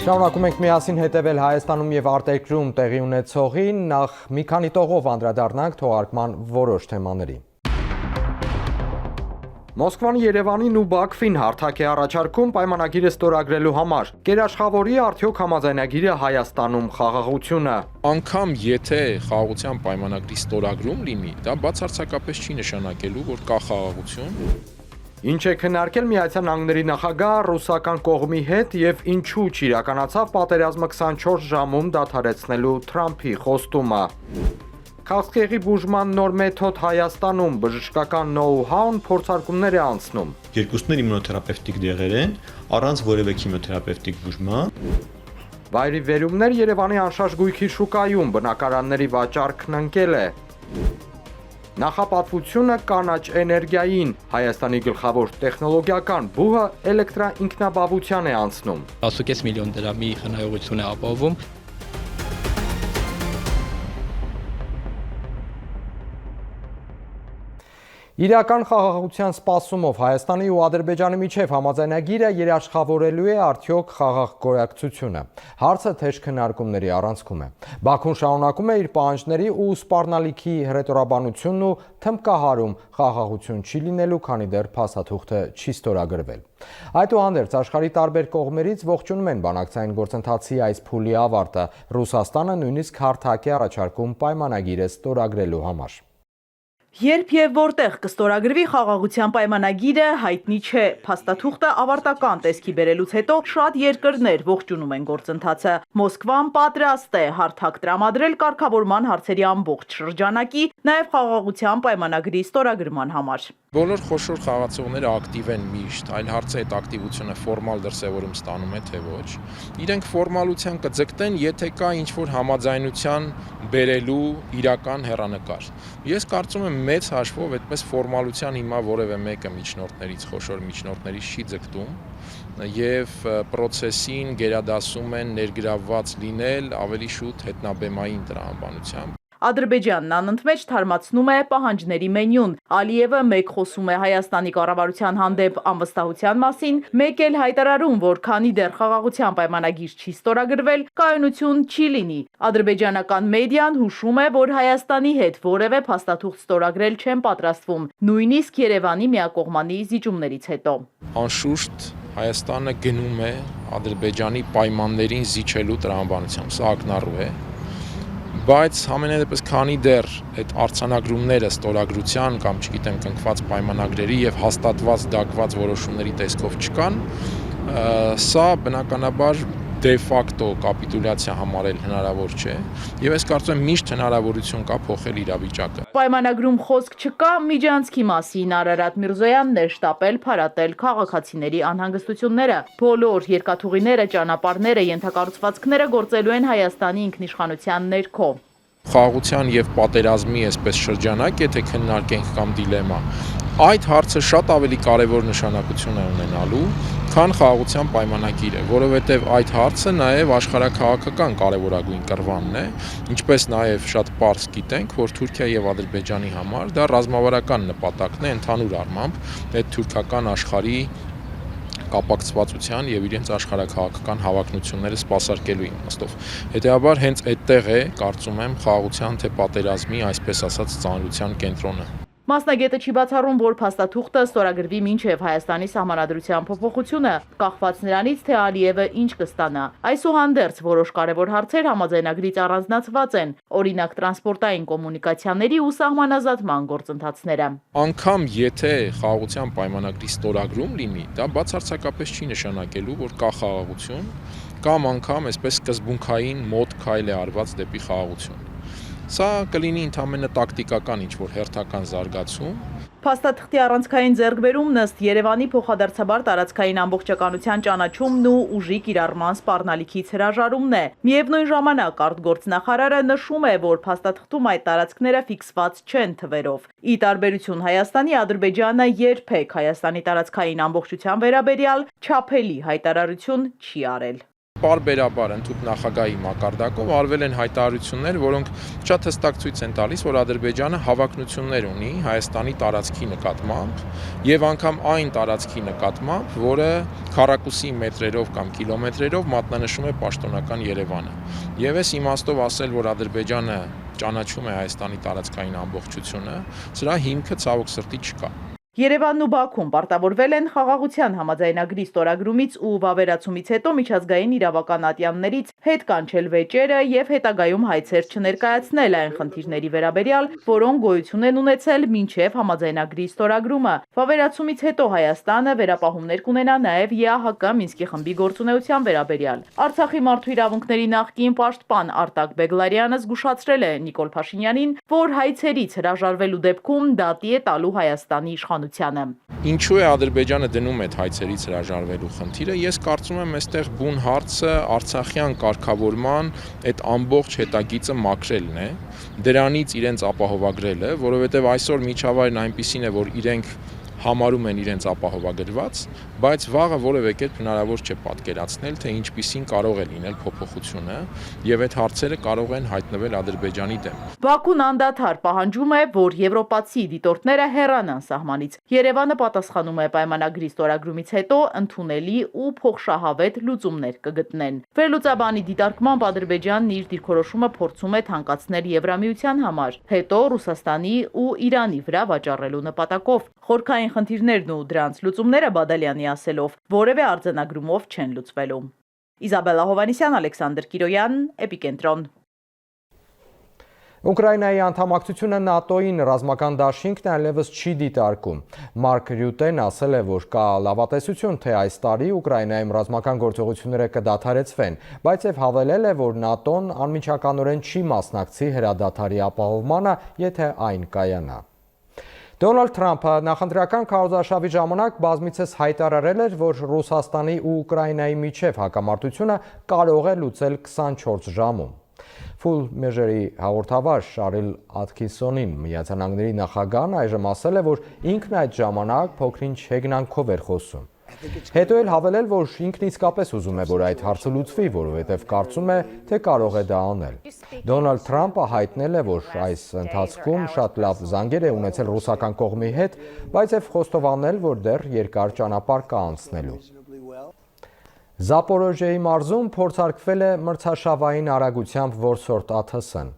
Շարունակում ենք միասին հետևել Հայաստանում եւ արտերկրում տեղի ունեցողին, նախ մի քանի տողով անդրադառնանք թողարկման որոշ թեմաների։ Մոսկվան Երևանին ու Բաքվին հարթակ է առաջարկում պայմանագիրը ստորագրելու համար։ Գերաշխավորի արդյոք համաձայնագիրը Հայաստանում խաղաղությունը։ Անգամ եթե խաղաղության պայմանագրի ստորագրում լինի, դա բացարձակապես չի նշանակելու, որ կա խաղաղություն։ Ինչ է քննարկել Միացյալ Նահանգների նախագահ ռուսական կողմի հետ եւ ինչու չիրականացավ պատերազմը 24 ժամում դադարեցնելու Թրամփի խոստումը։ Քաղցկեղի բուժման նոր մեթոդ Հայաստանում, բժշկական նոու-հաուն փորձարկումներ է անցնում։ Երկուսներ իմունոթերապևտիկ դեղեր են, առանց որևէ քիմիոթերապևտիկ բուժման։ Վայրի վերումներ Երևանի անշարժ գույքի շուկայում, բնակարանների վաճառքն ընկել է։ Նախապատվությունը կանաչ էներգիային, Հայաստանի գլխավոր տեխնոլոգիական բուհը էլեկտրաինքնաբավության է անցնում։ 10.5 միլիոն դրամի խնայողություն է ապահովում։ Իրական խաղաղության սպասումով Հայաստանի ու Ադրբեջանի միջև համաձայնագիրը երաշխավորելու է արդյոք խաղաղ գոյակցությունը։ Հարցը թեժ քննարկումների առանցքում է։ Բաքուն շարունակում է իր պահանջների ու սպառնալիքի հռետորաբանությունն ու թմբկահարում խաղաղություն չի լինելու, քանի դեռ փաստաթուղթը չի ստորագրվել։ Այդուհանդերձ աշխարհի տարբեր կողմերից ողջունում են բանակցային գործընթացի այս փուլի ավարտը։ Ռուսաստանը նույնիսկ հարթակ է առաջարկում պայմանագիրը ստորագրելու համար։ Երբ եւ որտեղ կստորագրվի խաղաղության պայմանագիրը հայտնի չէ։ Փաստաթուղթը ավարտական տեսքի բերելուց հետո շատ երկրներ ողջունում են գործընթացը։ Մոսկվան պատրաստ է հարթակ տրամադրել կարգավորման հարցերի ամբողջ շրջանակի, նաեւ խաղաղության պայմանագրի ստորագրման համար։ Բոլոր խոշոր խաղացողները ակտիվ են միշտ, այլ հարցը այդ ակտիվությունը ֆորմալ դրսևորում ստանում է թե ոչ։ Իրենք ֆորմալության կձգտեն, եթե կա ինչ-որ համաձայնության բերելու իրական հեռանկար։ Ես կարծում եմ մեծ հաշվով այդպես ֆորմալության հիմա որևէ մեկը միջնորդներից, խոշոր միջնորդներից չի ձգտում եւ process-ին գերադասում են ներգրավված լինել ավելի շուտ հետնաբեմային տրամաբանությամբ։ Ադրբեջանն անընդմեջ թարմացնում է պահանջների մենյուն։ Ալիևը մեկ խոսում է Հայաստանի կառավարության հանդեպ անվստահության մասին, մեկ էլ հայտարարում, որ քանի դեռ խաղաղության պայմանագիր չի ստորագրվել, կայունություն չի լինի։ Ադրբեջանական մեդիան հուշում է, որ Հայաստանի հետ որևէ փաստաթուղթ ստորագրել չեն պատրաստվում, նույնիսկ Երևանի միակողմանի զիջումներից հետո։ Անշուշտ Հայաստանը գնում է Ադրբեջանի պայմաններին զիջելու տրամաբանությամբ, սա ակնառու է։ Բայց համենայն դեպս քանի դեռ այդ արձանագրումները ստորագրության կամ չգիտեմ կնքված պայմանագրերի եւ հաստատված դակված որոշումների տեսքով չկան, սա բնականաբար դե ֆակտո կապիտուլյացիա համարել հնարավոր չէ եւ ես կարծում եմ միշտ հնարավորություն կա փոխել իրավիճակը։ Պայմանագրում խոսք չկա միջանցքի մասին, Արարատ Միրզոյանն է շտապել փարատել քաղաքացիների անհանգստությունները։ Բոլոր երկաթուղիները, ճանապարհները, ենթակառուցվածքները գործելու են Հայաստանի ինքնիշխանության ներքո։ Խաղաղության եւ պատերազմի այսպես շրջանակ, եթե քննարկենք կամ դիլեմա, այդ հարցը շատ ավելի կարևոր նշանակություն է ունենալու, քան խաղաղության պայմանագիրը, որովհետև այդ հարցը նաև աշխարհաքաղաքական կարևորագույն կռվանն է, ինչպես նաև շատ պարզ գիտենք, որ Թուրքիա եւ Ադրբեջանի համար դա ռազմավարական նպատակն է ընդհանուր առմամբ այդ թուրքական աշխարհի կապակցվածության եւ իրենց աշխարհաքաղաքական հավակնությունները սպասարկելու իմաստով։ Հետեւաբար հենց այդտեղ է, կարծում եմ, խաղաղության թե պատերազմի, այսպես ասած, ծանրության կենտրոնը։ Մասնագետը չի բացառում, որ փաստաթուղթը ստորագրվի մինչև Հայաստանի սահմանադրության փոփոխությունը, կախված նրանից, թե Ալիևը ինչ կստանա։ Այսուհանդերձ որոշ կարևոր հարցեր համաձայնագրից առանձնացված են, օրինակ տրանսպորտային կոմունիկացիաների ու սահմանազատման գործընթացները։ Անգամ եթե խաղաղության պայմանագրի ստորագրում լինի, դա բացարձակապես չի նշանակելու, որ կա խաղաղություն, կամ անգամ այսպես սկզբունքային մոտ քայլ է արված դեպի խաղաղություն։ Սա կլինի ընդամենը տակտիկական ինչ-որ հերթական զարգացում։ Փաստաթղթի առանցքային ձեռքբերումն ըստ Երևանի փոխադարձաբար տարածքային ամբողջականության ճանաչումն ու ուժի կիրառման սպառնալիքից հրաժարումն է։ Միևնույն ժամանակ արտգործնախարարը նշում է, որ փաստաթղթում այդ տարածքները ֆիքսված չեն թվերով։ Ի տարբերություն Հայաստանի, Ադրբեջանը երբեք Հայաստանի տարածքային ամբողջության վերաբերյալ չափելի հայտարարություն չի արել։ Պարբերաբար ընդհանուր նախագահի մակարդակով արվել են հայտարարություններ, որոնք շատ հստակ ցույց են տալիս, որ Ադրբեջանը հավակնություններ ունի Հայաստանի տարածքի նկատմամբ եւ անգամ այն տարածքի նկատմամբ, որը քառակուսի մետրերով կամ կիլոմետրերով մատնանշում է պաշտոնական Երևանը։ Եվ այս իմաստով ասել, որ Ադրբեջանը ճանաչում է Հայաստանի տարածքային ամբողջությունը, սրա հիմքը ցավոք սրտի չկա։ Երևանն ու Բաքուն պարտավորվել են խաղաղության համաձայնագրի ստորագրումից ու վավերացումից հետո միջազգային իրավական ատյաններից հետ կանչել վեճերը եւ հետագայում հայցեր չներկայացնել այն խնդիրների վերաբերյալ, որոնք գոյություն են ունեցել մինչեւ համաձայնագրի ստորագրումը։ Վավերացումից հետո Հայաստանը վերապահումներ կունենա նաեւ ԵԱՀԿ Մինսկի խմբի գործունեության վերաբերյալ։ Արցախի մարդու իրավունքների նախկին պաշտպան Արտակ Բեգլարյանը զգուշացրել է Նիկոլ Փաշինյանին, որ հայցերից հրաժարվելու դեպքում դատի է տալու Հայաստանի իշխանությունը։ Ինչու է Ադրբեջանը դնում այդ հայցերից հրաժարվելու խնդիրը։ Ես կարծում եմ, այստեղ բուն հարցը արցախյան կարգավորման այդ ամբողջ հետագիծը մաքրելն է, դրանից իրենց ապահովագրելը, որովհետև այսօր միջավայրն այնպիսին է, որ իրենք համարում են իրենց ապահովագրված, բայց վաղը որևէ կերպ հնարավոր չէ պատկերացնել, թե ինչպիսին կարող է լինել փոփոխությունը, եւ այդ հարցերը կարող են հայտնվել Ադրբեջանի դեմ։ Բաքուն անդադար պահանջում է, որ եվրոպացի դիտորդները հեռանան սահմանից։ Երևանը պատասխանում է պայմանագրի ստորագրումից հետո ընդունելի ու փոխշահավետ լուծումներ կգտնեն։ Վերլուծաբանի դիտարկմամբ Ադրբեջանն իր դիրքորոշումը փորձում է թանկացնել Եվրամիության համար, հետո Ռուսաստանի ու Իրանի վրա վաճառելու նպատակով։ Խորքային խնդիրներն ու դրանց լուծումները Բադալյանի ասելով որևէ արձանագրումով չեն լուծվելու։ Իզաբելլա Հովանիսյան, Ալեքսանդր Կիրոյան, Էպիկենտրոն։ Ուկրաինայի անդամակցությունը ՆԱՏՕ-ին ռազմական դաշինքն այլևս չի դիտարկում։ Մարկ Ռյուտեն ասել է, որ կա լավատեսություն, թե այս տարի Ուկրաինայում ռազմական գործողությունները կդադարեցվեն, բայց եւ հավելել է, որ ՆԱՏՕ-ն անմիջականորեն չի մասնակցի հրադադարի ապահովմանը, եթե այն կայանա։ Դոնալդ Թրամփը նախընտրական քարոզարշավի ժամանակ բազմիցս հայտարարել էր, որ Ռուսաստանի ու Ուկրաինայի միջև հակամարտությունը կարող է լուծել 24 ժամում։ Full Measure-ի հաղորդավար Շարիլ Աթքինսոնին Միացյալ Նահանգների նախագահն այժմ ասել է, որ ինքն այդ ժամանակ փոքրինչ հեգնանքով էր խոսում։ Հետո էլ հավելել, որ ինքն իսկապես ուզում է, որ այդ հարցը լուծվի, որովհետև կարծում է, թե կարող է դա անել։ Դոնալդ Թրամփը հայտնել է, որ այս ընթացքում շատ լավ զանգեր է ունեցել ռուսական կողմի հետ, բայց եւ խոստովանել, որ դեռ երկար ճանապարհ կա անցնելու։ Զապորոժիեի մարզում փորձարկվել է մրցաշավային արագությամբ որսորդ ԱԹՍ-ն։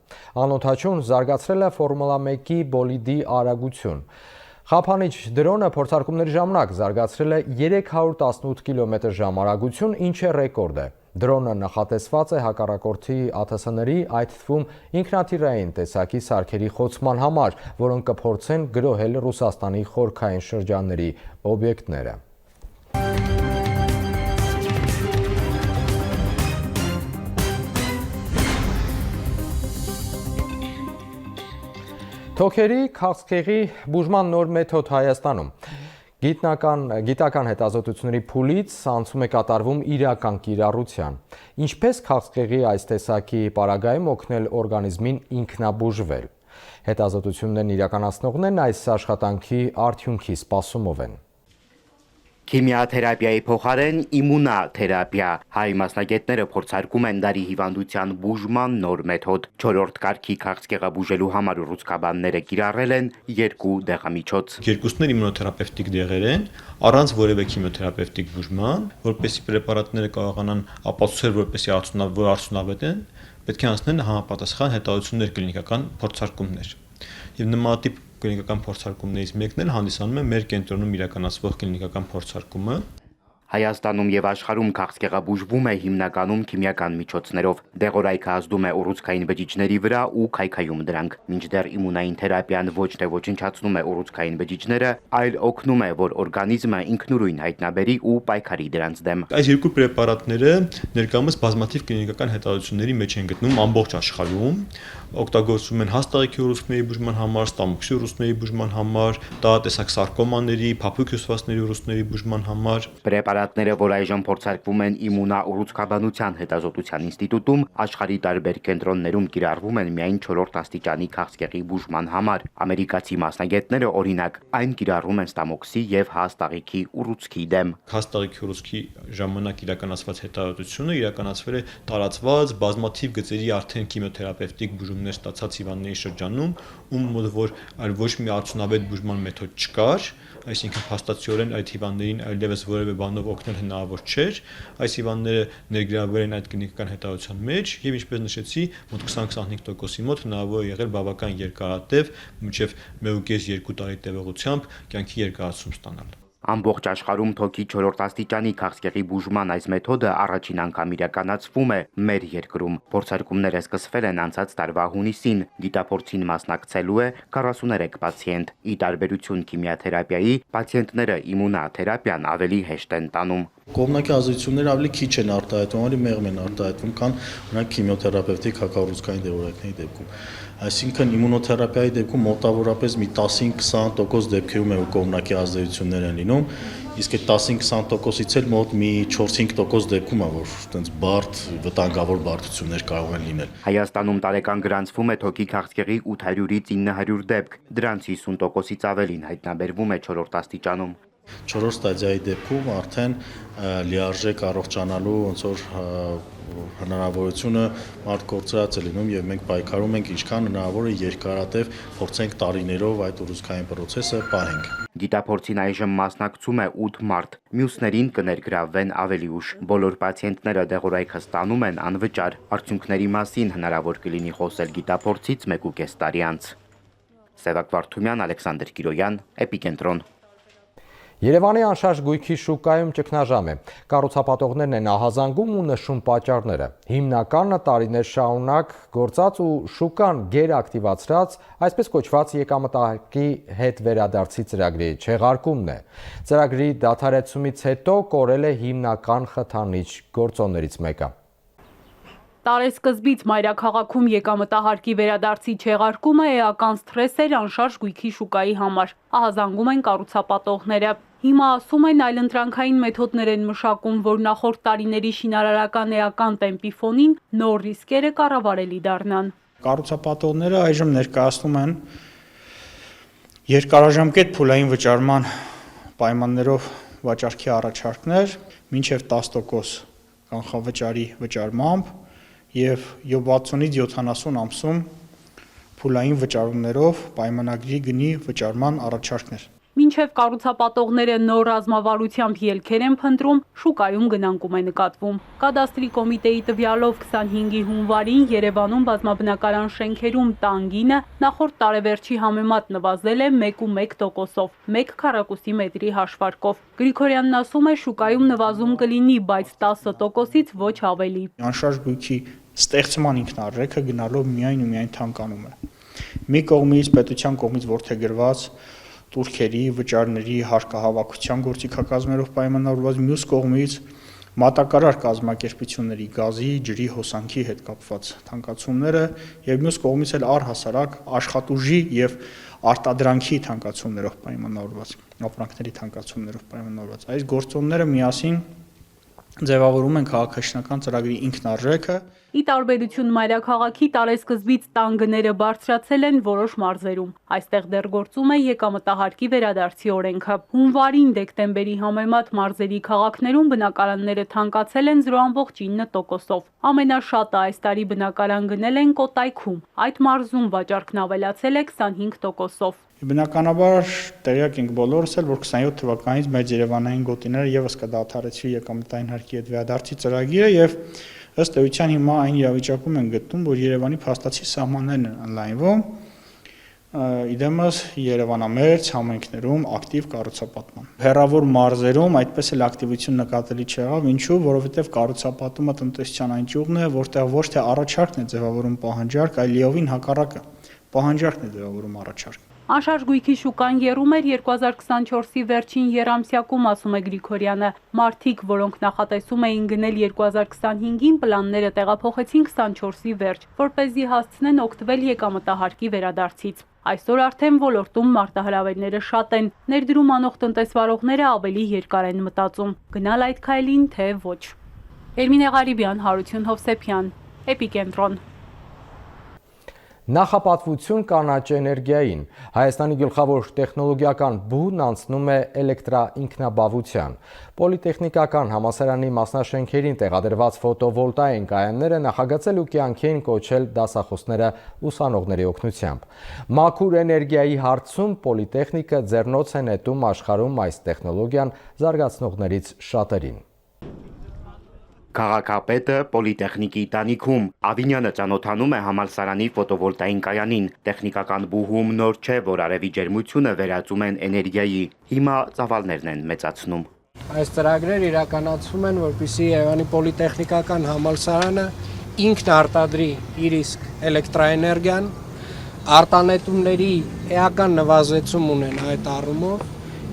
Անօթաչուն զարգացրել է Ֆորմուլա 1-ի բոլիդի արագություն։ Խափանիչ դրոնը փորձարկումների ժամանակ զարգացրել է 318 կմ/ժ արագություն, ինչը ռեկորդ է։ Դրոնը նախատեսված է հակառակորդի ԱԹՍ-ների, այդ թվում ինքնաթիռային տեսակի սարքերի խոցման համար, որոնք կփորձեն գրոհել Ռուսաստանի խորքային շրջանների օբյեկտները։ Թոքերի քաղցկեղի բուժման նոր մեթոդ Հայաստանում։ Գիտական հետազոտությունների փուլից անցում է կատարվում իրական կիրառության։ Ինչպես քաղցկեղի այս տեսակի պարագայում օգնել օրգանիզմին ինքնաբուժվել։ Հետազոտություններն իրականացնողներն այս աշխատանքի արդյունքի սպասումով են։ Քիմիաթերապիայի փոխարեն իմունաթերապիա հայ մասնագետները փորձարկում են դարի հիվանդության բուժման նոր մեթոդ։ 4-րդ կարգի քաղցկեղը բուժելու համար ռուսկաբանները կիրառել են 2 դեղամիջոց։ Երկուսն էլ իմունոթերապևտիկ դեղեր են, առանց որևէ քիմիոթերապևտիկ բուժման, որպեսզի պրեպարատները կարողանան ապացուցել, որպեսզի արդյունավետ են, պետք է անցնել համապատասխան հետազոտություններ, կլինիկական փորձարկումներ։ Եվ նմանատիպ կլինիկական փորձարկումներից մեկն էլ հանդիսանում է մեր կենտրոնում իրականացվող կլինիկական փորձարկումը։ Հայաստանում եւ աշխարհում քաղցկեղը բուժվում է հիմնականում քիմիական միջոցներով։ Դեղորայքը ազդում է ուռուցքային բջիջների վրա ու քայքայում դրանք։ Մինչդեռ իմունային թերապիան ոչ թե ոչնչացնում է ուռուցքային բջիջները, այլ օգնում է, որ օրգանիզմը ինքնուրույն հայտնաբերի ու պայքարի դրանց դեմ։ Այս երկու պրեպարատները ներկայումս բազմաթիվ կլինիկական հետազոտությունների մեջ են գտնվում ամբողջ աշխարհում։ Օգտագործվում են հաստաղիքի ուռուցքների բուժման համար, ստամոքսի ուռուցքների բուժման համար, տարատեսակ սարկոմաների, փափուկ հյուսվածքների ուռուցքների բուժման համար։ Պրեպարատները, որ այժմ փորձարկվում են իմունա ուռուցքաբանության հետազոտության ինստիտուտում, աշխարհի տարբեր կենտրոններում կիրառվում են միայն 4-րդ աստիճանի քաղցկեղի բուժման համար։ Ամերիկացի մասնագետները, օրինակ, այն կիրառում են ստամոքսի եւ հաստաղիքի ուռուցքի դեմ։ Հաստաղիքի ուռուցքի ժամանակ իրականացված հետազոտությունը իրականացվել է տարածված բազմաթիվ գծերի արդեն քիմիոթերապևտիկ բուժումներ ստացած հիվանդների շրջանում, ում մոտ որ այլ ոչ մի արդյունավետ բուժման մեթոդ չկար, այսինքն փաստացիորեն այդ հիվանդներին այլևս որևէ բանով օգնել հնարավոր չէր, այս հիվանդները ներգրավվել են այդ կլինիկական հետազոտության մեջ եւ ինչպես նշեցի, մոտ 20-25%-ի մոտ հնարավոր է եղել բավական երկարատև, մինչեւ 1.5-2 տարի տևողությամբ կյանքի երկարացում ստանալ։ Ամբողջ աշխարհում թոքի 4-րդ աստիճանի քաղցկեղի բուժման այս մեթոդը առաջին անգամ իրականացվում է մեր երկրում։ Փորձարկումները սկսվել են անցած տարվա հունիսին, դիտափորձին մասնակցելու է 43 պացիենտ։ Ի տարբերություն քիմիոթերապիայի, պացիենտները իմունոթերապիան ավելի հեշտ են տանում։ Կողմնակի ազդեցությունները ավելի քիչ են արտահայտվում, ավելի մեղմ են արտահայտվում, քան օրինակ քիմիոթերապևտիկ հակառուցքային դեղորայքների դեպքում։ Այսինքն իմունոթերապիայի դեպքում մոտավորապես մի 10-20% դեպքերում է կողմնակի ազդեցություններ են լինում, իսկ այդ 10-20%-ից էլ մոտ մի 4-5% դեպքում է, որ այտենց բարդ վտանգավոր բարդություններ կարող են լինել։ Հայաստանում տարեկան գրանցվում է թոքի քաղցկեղի 800-ից 900 դեպք, դրանց 50%-ից ավելին հայտնաբերվում է 4-րդ աստիճանում։ 4 ստադիայի դեպքում արդեն լիարժեք առողջանալու ոնց որ հնարավորությունը մարդ կորցրած է լինում եւ մենք պայքարում ենք ինչքան հնարավոր է երկարատև փորձենք տարիներով այդ ուռուցքային process-ը պահենք։ Դիտափորձին այժմ մասնակցում է 8 մարդ, մյուսներին կներգրավվեն ավելի ուշ։ Բոլոր պացիենտները դեղորայքը ստանում են անվճար։ Արդյունքների մասին հնարավոր կլինի խոսել դիտափորձից 1.5 տարի անց։ Սևակ Վարդումյան, Ալեքսանդր Կիրոյան, Էպիկենտրոն։ Երևանի անշարժ գույքի շուկայում ճգնաժամ է։ Կառուցապատողներն են ահազանգում ու նշում պատճառները։ Հիմնականը տարիներ շարունակ գործած ու շուկան գերակտիվացրած այսպես կոչված եկամտահարկի հետ վերադարձի ծրագրի չեղարկումն է։ Ծրագրի դադարեցումից հետո կորել է հիմնական խթանիչ գործոններից մեկը։ Տարեսկզբից մայրաքաղաքում եկամտահարկի վերադարձի չեղարկումը էական սթրես էր անշարժ գույքի շուկայի համար։ Ահազանգում են կառուցապատողները։ Հիմա ասում են այլընտրանքային մեթոդներ են մշակում, որ նախորդ տարիների շինարարական էական տեմպի ֆոնին նոր ռիսկերը կառավարելի դառնան։ Կառուցապատողները այժմ ներկայացնում են երկարաժամկետ փուլային վճարման պայմաններով վաճառքի առաջարկներ, մինչև 10% կանխավճարի վճարմամբ եւ 60-ից 70 ամսում փուլային վճարումներով պայմանագրի գնի վճարման առաջարկներ։ Մինչև կառուցապատողները նոր ռազմավարությամբ ելքեր են փնտրում, շուկայում գնանկում է նկատվում։ Կադաստրի կոմիտեի տվյալով 25-ի հունվարին Երևանում բազմաբնակարան շենքերում տան գինը նախորդ տարեվերջի համեմատ նվազել է 1.1%-ով, 1 քառակուսի մետրի հաշվարկով։ Գրիգորյանն ասում է, շուկայում նվազում կլինի, բայց 10%-ից ոչ ավելի։ Անշարժ գույքի ստեղծման ինքնարժեքը գնալով միայն ու միայն թանկանում է։ Մի կողմից պետության կողմից որդեգրված турքերի, վճարների, հարկահավաքության գործիքակազմերով պայմանավորված, մյուս կողմից մատակարար կազմակերպությունների գազի, ջրի, հոսանքի հետ կապված թանկացումները եւ մյուս կողմից էլ առհասարակ աշխատուժի եւ արտադրանքի թանկացումներով պայմանավորված, ապրանքների թանկացումներով պայմանավորված։ Այս գործոնները միասին ձևավորում են քաղաքաշինական ծրագրի ինքնարժեքը։ Ի տարբերություն մայրաքաղաքի տարեսկզբից տան գները բարձրացել են որոշ մարզերում։ Այստեղ դեռ գործում է եկամտահարկի վերադարձի օրենքը։ Հունվարին դեկտեմբերի համեմատ մարզերի քաղաքներում բնակարանները թանկացել են 0.9%-ով։ Ամենաշատը այս տարի բնակարան գնել են Կոտայքում։ Այդ մարզում վաճառքն ավելացել է 25%-ով։ Բնականաբար տեղյակ ենք բոլորս էլ, որ 27 թվականից մեր Երևանային գոտիները եւս կդադարեցվի եկամտային հարկի հետ վերադարձի ծրագիրը եւ ըստ էության հիմա այն իրավիճակում են գտնում, որ Երևանի փաստացի սահմաններն են ընդլայնվում, իդեմս Երևանամերձ համայնքներում ակտիվ կառուցապատման։ Հեռավոր մարզերում այդպես էլ ակտիվություն նկատելի չեղավ, ինչու, որովհետեւ կառուցապատումը տնտեսության այն ճյուղն է, որտեղ ոչ թե առաջարկն է ձևավորում պահանջարկ, այլ լիովին հակառակը։ Պահանջարկն է ձևավորում առաջարկ։ Անշարժ գույքի շուկան եռում էր 2024-ի վերջին եռամսյակում, ասում է Գրիգորյանը։ Մարդիկ, որոնք նախատեսում էին գնել 2025-ին, պլանները տեղափոխեցին 24-ի վերջ, որպեսզի հասցնեն օգտվել եկամտահարկի վերադարձից։ Այսօր արդեն ոլորտում մարտահրավերները շատ են, ներդրում անող տնտեսվարողները ավելի երկար են մտածում, գնալ այդ քայլին, թե ոչ։ Էրմինե Ղարիբյան, Հարություն Հովսեփյան, Էպիկենտրոն։ Նախապատվություն կանաչ էներգիային։ Հայաստանի գլխավոր տեխնոլոգիական բուհն անցնում է էլեկտրաինքնաբավության։ Պոլիտեխնիկական համալսարանի մասնաշենքերին տեղադրված ֆոտովոլտային կայանները նախագծել ու կյանքի են կոչել դասախոսները ուսանողների օգնությամբ։ Մաքուր էներգիայի հարցում պոլիտեխնիկը ձեռնոց է նետում աշխարհում այս տեխնոլոգիան զարգացնողներից շատերին։ Քաղաքապետը պոլիտեխնիկի տանիքում Ավինյանը ծանոթանում է համալսարանի ֆոտովոլտային կայանին։ Տեխնիկական բուհում նոր չէ, որ արևի ջերմությունը վերածում են էներգիայի։ Հիմա ծավալներն են մեծացնում։ Այս ծրագրերը իրականացվում են, որպեսզի Երևանի պոլիտեխնիկական համալսարանը ինքն արտադրի իր իսկ էլեկտրաէներգիան, արտանետումների էական նվազեցում ունեն այդ առումով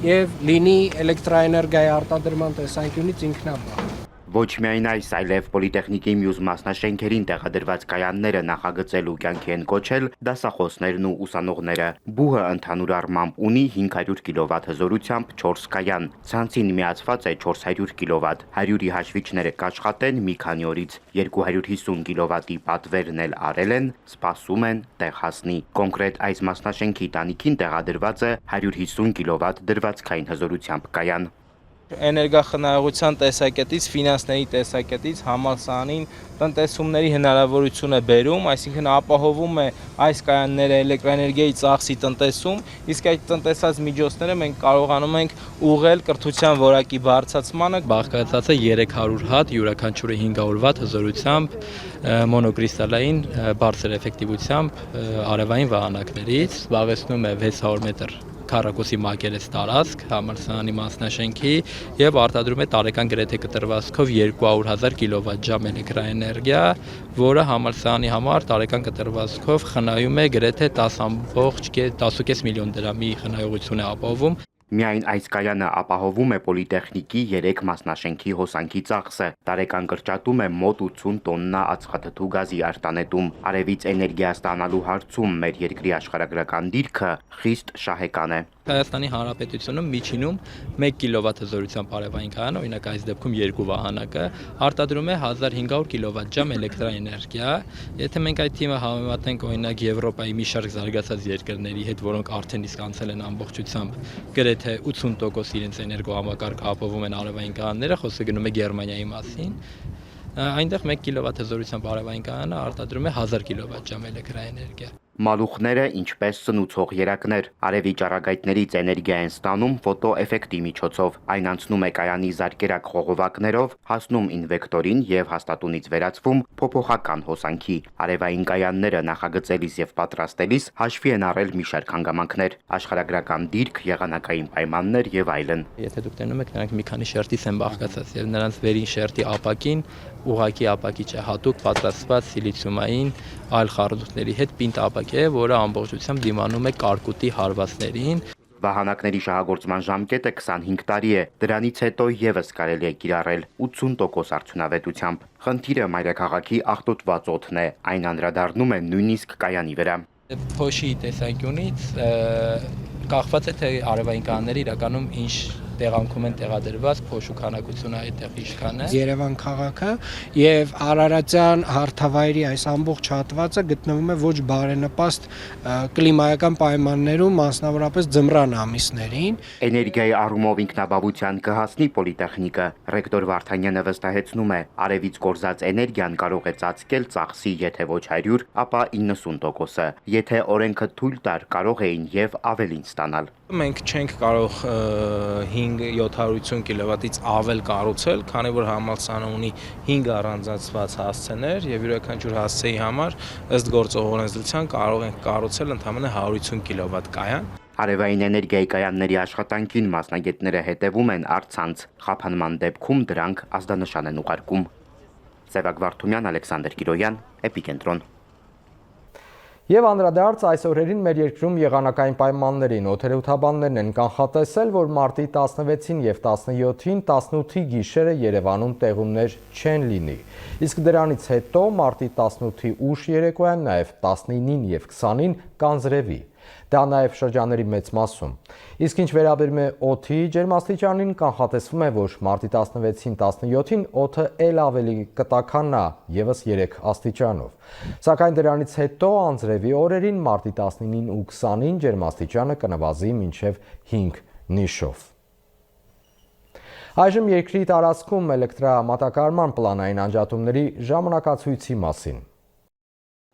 եւ լինի էլեկտրաէներգիայի արտադրման տեսանկյունից ինքնաբավ։ Ոչ միայն այս, այլև պոլիտեխնիկի մյուս մասնաշենքերին տեղադրված կայանները նախագծել ու կյանքի են կոչել դասախոսներն ու ուսանողները։ Բուհը ընդհանուր առմամբ ունի 500 կՎտ հզորությամբ 4 կայան։ Ցանցին միացված է 400 կՎտ։ 100-ի հաշվիչները կաշխատեն մի քանի օրից։ 250 կՎտ-ի պատվերն էլ արել են, սպասում են տեղ հասնի։ Կոնկրետ այս մասնաշենքի տանիքին տեղադրված է 150 կՎտ դրվածքային հզորությամբ կայան։ Էներգախնայողության տեսակետից, ֆինանսների տեսակետից համալսարանին տնտեսումների հնարավորություն է բերում, այսինքն ապահովում է այս կայանները էլեկտրաէներգիայի ծախսի տնտեսում, իսկ այդ տնտեսած միջոցները մենք կարողանում ենք ուղղել կրթության որակի բարձրացմանը։ Բաղկացած է 300 հատ, յուրաքանչյուրը 500 վատ հզորությամբ, մոնոկրիստալային բարձր էֆեկտիվությամբ արևային վահանակներից, զբաղեցնում է 600 մետր քառակուսի մակերես տարածք համալսարանի մասնաշենքի եւ արտադրում է տարեկան գրեթե կտրվածքով 200,000 կՎտ էլեկտրաէներգիա, որը համալսարանի համար տարեկան կտրվածքով խնայում է գրեթե 10.5 միլիոն դրամի խնայողություն է ապահովում։ Միայն այս կայանը ապահովում է պոլիտեխնիկի 3 մասնաշենքի հոսանքի ծախսը։ Տարեկան կրճատում է մոտ 80 տոննա ածխաթթու գազի արտանետում։ Արևից էներգիա ստանալու հարցում մեր երկրի աշխարհագրական դիրքը խիստ շահեկան է։ Հայաստանի Հանրապետությունում միջինում 1 կՎտ հզորությամբ արևային կայան, օրինակ այս դեպքում 2 վահանակը, արտադրում է 1500 կՎտ էլեկտրաէներգիա։ Եթե մենք այդ թիմը համեմատենք օրինակ Եվրոպայի մի շարք զարգացած երկրների հետ, որոնք արդեն իսկ անցել են ամբողջությամբ գրեթե 80% իրենց էներգոհամակարգը ապահովում են արևային կայանները, խոսքը գնում է Գերմանիայի մասին։ Այնտեղ 1 կՎտ հզորությամբ արևային կայանը արտադրում է 1000 կՎտ էլեկտրաէներգիա։ Մալուխները ինչպես սնուցող երակներ, արևի ճառագայթներից էներգիա են ստանում ֆոտոէֆեկտի միջոցով։ Այն անցնում է կայանի զարկերակ խողովակներով, հասնում ինվեկտորին եւ հաստատունից վերածվում փոփոխական հոսանքի։ Արևային կայանները նախագծելիս եւ պատրաստելիս հաշվի են առել մի շարք հանգամանքներ, աշխարհագրական դիրք, եղանակային պայմաններ եւ այլն։ Եթե դուք տենում եք, նրանք մի քանի շերտից են բաղկացած եւ նրանց վերին շերտի ապակին ուղակի ապակիչ է հատուկ պատրաստված սիլիցիումային այլ խառնուրդների հետ պինդ ապակ է, որը ամբողջությամբ դիմանում է կարկուտի հարվածներին։ Վահանակների շահագործման ժամկետը 25 տարի է, դրանից հետո եւս կարելի է կիրառել 80% արդյունավետությամբ։ Խնդիրը մայրաքաղաքի աղտոտված օդն է, այն անդրադառնում է նույնիսկ կայանի վրա։ Փոշի տեսանկյունից կախված է թե արևային կայանները իրականում ինչ տեղանքում են տեղադրված, փոշու քանակությունը այդտեղ ինչքան է։ Երևան քաղաքը եւ Արարատյան հարթավայրի այս ամբողջ հատվածը գտնվում է ոչ բարենպաստ կլիմայական պայմաններում, մասնավորապես ձմռան ամիսներին։ Էներգիայի առումով ինքնաբավության կհասնի պոլիտեխնիկը։ Ռեկտոր Վարդանյանը վստահեցնում է, արևից կորզած էներգիան կարող է ծածկել ծախսի եթե ոչ 100, ապա 90%-ը։ Եթե օրենքը թույլ տար, կարող էին եւ ավելին ստանալ։ Մենք չենք կարող 5-750 կՎտ-ից ավել կառուցել, քանի որ համալսարանը ունի 5 առանձնացված հասցեներ եւ յուրաքանչյուր հասցեի համար ըստ գործող օրենսդրության կարող ենք կառուցել ընդամենը 150 կՎտ կայան։ Արևային էներգիայի կայանների աշխատանքին մասնագետները հետևում են առցանց, խափանման դեպքում դրանք ազդանշան են ուղարկում։ Սևակ Վարդումյան, Ալեքսանդր Կիրոյան, Էպիկենտրոն։ Եվ անդրադարձ այս օրերին մեր երկրում եղանակային պայմաններին օդերեթաբաններն են կանխատեսել, որ մարտի 16-ին եւ 17-ին 18-ի գիշերը Երևանում տեղումներ չեն լինի։ Իսկ դրանից հետո մարտի 18-ի ուշ երեկոյան նաեւ 19-ին եւ 20-ին կանձրևի։ Դա նաև շրջանների մեծ մասում։ Իսկ ինչ վերաբերում է օդի ջերմաստիճանին, կանխատեսվում է, որ մարտի 16-ին 17-ին օդը ել ավելի կտաքանա ևս 3 աստիճանով։ Սակայն դրանից հետո անձրևի օրերին մարտի 19-ին ու 20-ին ջերմաստիճանը կնվազի մինչև 5 նիշով։ Այժմ երկրի տարածքում էլեկտրամատակարարման պլանային անջատումների ժամանակացույցի մասին։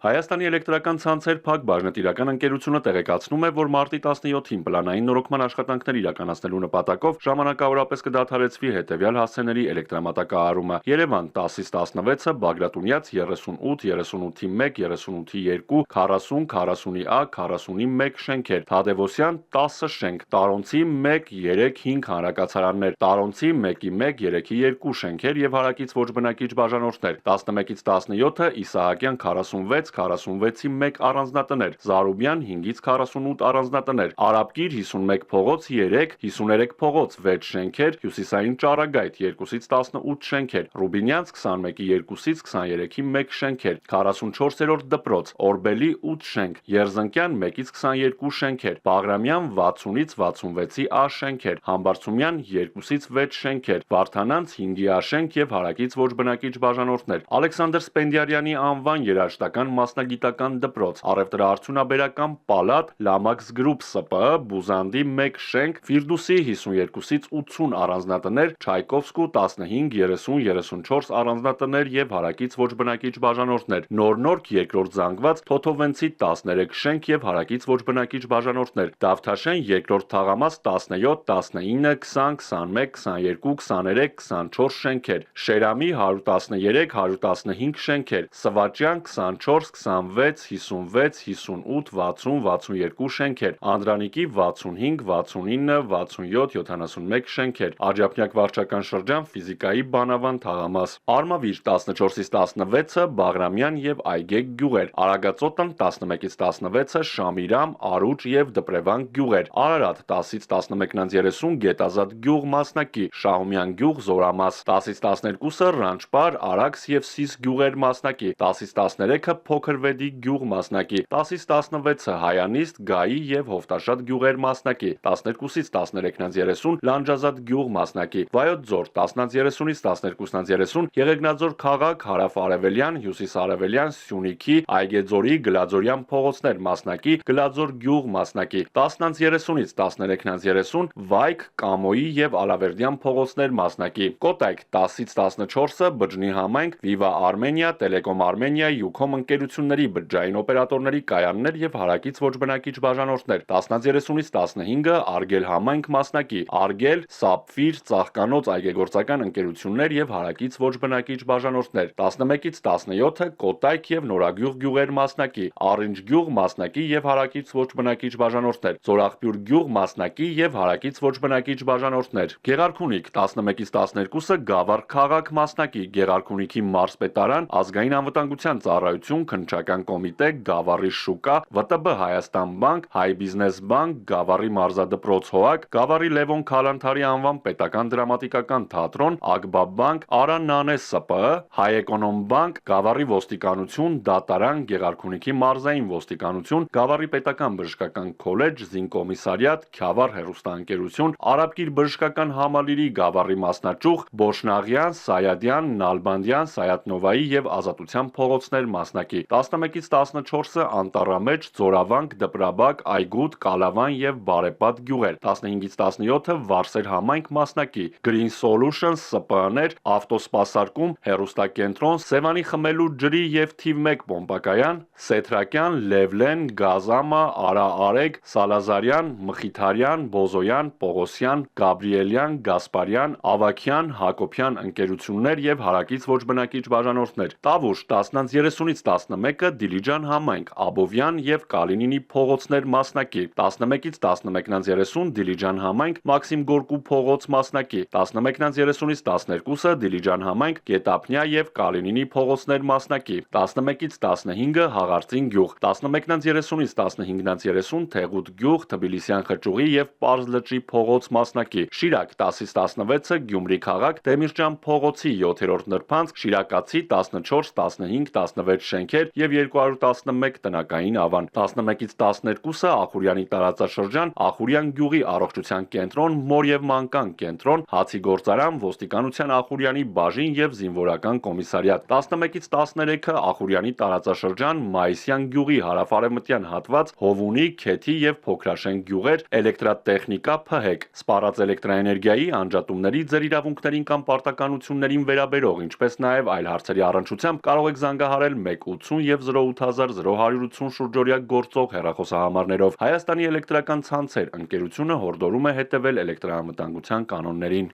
Հայաստանի էլեկտրական ցանցեր ՓԱԿ բաժնետիրական ընկերությունը տեղեկացնում է, որ մարտի 17-ին պլանային նորոգման աշխատանքներ իրականացնելու նպատակով ժամանակավորապես կդադարեցվի հետևյալ հասցեների էլեկտրամատակարարումը՝ Երևան 10-ից 16-ը, Բագրատունյաց 38, 38-ի 1, 38-ի 2, 40, 40-ի A, 40-ի 1 շենքեր, Թադևոսյան 10 շենք, Տարոնցի 1, 3, 5 հանրակացարաններ, Տարոնցի 1-ի 1, 3-ի 2 շենքեր եւ հարակից ոչ բնակիչ բաժանորդներ, 11-ից 17-ը Իսահակյան 46, 46-ի 1 առանձնատներ, Զարուբյան 5-ից 48 առանձնատներ, Արաբկիր 51 փողոց 3, 53 փողոց 6 շենքեր, Հյուսիսային Ճառագայթ 2-ից 18 շենքեր, Ռուբինյանց 21-ի 2-ից 23-ի 1 շենքեր, 44-րդ դպրոց, Օրբելի 8 շենք, Երզնկյան 1-ից 22 շենքեր, Բաղրամյան 60-ից 66-ի A շենքեր, Համբարձումյան 2-ից 6 շենքեր, Վարդանանց 5-ի A շենք եւ հարակից ոչ բնակիչ բաժանորդներ, Ալեքսանդր Սպենդիարյանի անվան երաժշտական մասնագիտական դպրոց, առևտրաարդյունաբերական պալատ, Լամաքս գրուպ ՍՊԸ, Բուզանդի 1 շենք, Ֆիրդուսի 52-ից 80 առանձնատներ, Չայկովսկու 15, 30, 34 առանձնատներ եւ հարակից ոչ բնակիչ բաժանորդներ, Նորնորք երկրորդ զանգված, Թոթովենցի 13 շենք եւ հարակից ոչ բնակիչ բաժանորդներ, Դավթաշեն երկրորդ թաղամաս 17, 19, 20, 21, 22, 23, 24 շենքեր, Շերամի 113, 115 շենքեր, Սվաճյան 24, 26, 56, 58, 60, 62 շենքեր, Անդրանիկի 65, 69, 67, 71 շենքեր, Աջափնյակ վարչական շրջան ֆիզիկայի բանավան թաղամաս, Արմավիր 14-ից 16-ը, Բաղրամյան եւ Այգեգ գյուղեր, Արագածոտն 11-ից 16-ը, Շամիրամ, Արուճ եւ Դպրևան գյուղեր, Արարատ 10-ից 11-30, Գետազատ գյուղ մասնակի, Շահումյան գյուղ Զորամաս, 10-ից 12-ը, Ռանչպար, Արաքս եւ Սիս գյուղեր մասնակի, 10-ից 13-ը Փոքրվեդի գյուղ մասնակի, 10-ից 16-ը Հայանիստ, Գայի եւ Հովտաշատ գյուղեր մասնակի, 12-ից 13-30 Լանջազատ գյուղ մասնակի, Վայոց ձոր 10-30-ից 12-30 Եղեգնաձոր քաղաք, Հարավ-Արևելյան, Հյուսիս-Արևելյան, Սյունիքի, Այգեձորի, Գլաձորյան փողոցներ մասնակի, Գլաձոր գյուղ մասնակի, 10-30-ից 13-30 Վայք, Կամոյի եւ Ալավերդյան փողոցներ մասնակի, Կոտայք 10-ից 14-ը Բջնի համայնք, Viva Armenia, Telecom Armenia, Ucom ընկերությունների բջջային օպերատորների կայաններ եւ հարակից ոչ բնակիչ բաժանորդներ, 10-30-ից 15-ը Արգել համայնք մասնակի, Արգել, Սապֆիր, Ծաղկանոց այգեգործական ընկերություններ եւ հարակից ոչ բնակիչ բաժանորդներ, 11-ից 17-ը Կոտայք եւ Նորագյուղ գյուղեր մասնակի, Առինջ գյուղ մասնակի եւ հարակից ոչ բնակիչ բաժանորդներ, Զորախբյուր գյուղ մասնակի եւ հարակից ոչ բնակիչ բաժանորդներ, Գեղարքունիք 11-ից 12-ը Գավառ քաղաք մասնակի, Գեղարքունիքի մարզպետարան, ազգային անվտանգության ծառայություն, քննչական կոմիտե, Գավառի շուկա, ՎՏԲ Հայաստան բանկ, Հայ բիզնես բանկ, Գավառի մարզադպրոց ՀՕԱԿ, Գավառի Լևոն Քալանթարի անվան պետական դրամատիկական թատրոն, ԱԳԲԱ բանկ, Արա Նանե ՍՊԸ, Հայ էկոնոմ բանկ, Գավառի ոստիկանություն, դատարան, Գեղարքունիքի մարզային ոստիկանություն, Գավառի պետական բժշկական քոլեջ, Զինկոմիսարիատ, Քյավառ հեռուստաընկերություն, Արաբկիր բժշկական համալիրի Գավառի մասնաճյուղ, Բոշնաղյան, Սայադյան, Նալբանդյան, Սայատնովայի եւ Ազատության փողոցներ մասնակի, 11-ից 14-ը Անտառամեջ, Ձորավանք, Դպրաբակ, Այգուտ, Կալավան եւ Բարեպատ գյուղեր, 15-ից 17-ը Վարսեր համայնք մասնակի, Green Solutions ՍՊԸ-ներ, ավտոսպասարկում, հեռուստակենտրոն, Սևանի խմելու ջրի եւ թիվ 1 պոմպակայան, Սեթրակյան, Լևլեն, Գազամա, Արա Արեգ, Սալազարյան, Մխիթարյան, Բոզոյան, Պողոսյան, Գաբրիելյան, Գասպարյան, Ավաքյան, Հակոբյան ընկերություններ եւ հարակից ոչ բնակիչ բաժանորդներ, Տավուշ 10-ից 30-ից 11-ը Դիլիջան համայնք, Աբովյան եւ Կալինինի փողոցներ մասնակի, 11-ից 11:30 Դիլիջան համայնք, Մաքսիմ Գորկու փողոց մասնակի, 11:30-ից 12-ը Դիլիջան համայնք, Գետափնյա եւ Կալինինի փողոցներ մասնակի, 11-ից 15-ը Հաղարծին գյուղ, 11:30-ից 15:30 Թեղուտ գյուղ, Թբիլիսյան խճուղի եւ Պարզ լճի փողոց մասնակի, Շիրակ 10-ից 16-ը Գյումրի քաղաք, Դեմիրճան փողոցի 7-րդ նրբանցք, Շիրակացի 14, 15, 16 շենքեր եւ 211 տնակային ավան, 11-ից 12-ը Ախուրյանի տարածաշրջան, Ախուրյան գյուղի առողջության կենտրոն, մոր եւ մանկան կենտրոն, Հացի գործարան, ոստիկանության Ախուրյանի բաժին եւ զինվորական կոմիսարիատ, 11-ից 13-ը Ախուրյանի տարածաշրջան, Մայիսյան գյուղի հարավարևմտյան հատված, Հովունի, Քեթի եւ Փոքրաշեն գյուղեր, էլեկտրատեխնիկա, ՓՀԵԿ, սպառած էլեկտրաէներգիայի, անջատումների, ձեր իրավունքներին կամ պարտականություններին վերաբերող, ինչպես նաեւ այլ հարցերի առնչությամբ կարող եք զանգահարել 180 եւ 08080 շուրջօրյա գործող հեռախոսահամարներով։ Հայաստանի էլեկտրական ցանցեր ընկերությունը հորդորում է հետևել էլեկտրաանվտանգության կանոններին։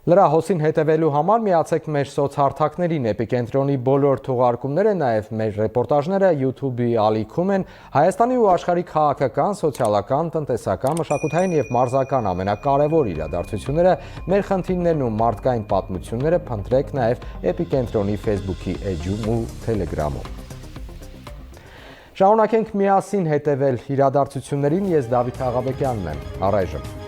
Լրահոսին հետևելու համար միացեք մեր սոցհարթակներին, Էպիկենտրոնի բոլոր թողարկումները, նաև մեր ռեպորտաժները YouTube-ի ալիքում են, Հայաստանի ու աշխարհի քաղաքական, սոցիալական, տնտեսական, մշակութային եւ մարզական ամենակարևոր իրադարձությունները, մեր խնդիրներն ու մարդկային պատմությունները փնտրեք նաև Էպիկենտրոնի Facebook-ի էջում ու Telegram-ում։ Շարունակենք միասին հետևել իրադարձություններին, ես Դավիթ Աղաբեկյանն եմ, առայժմ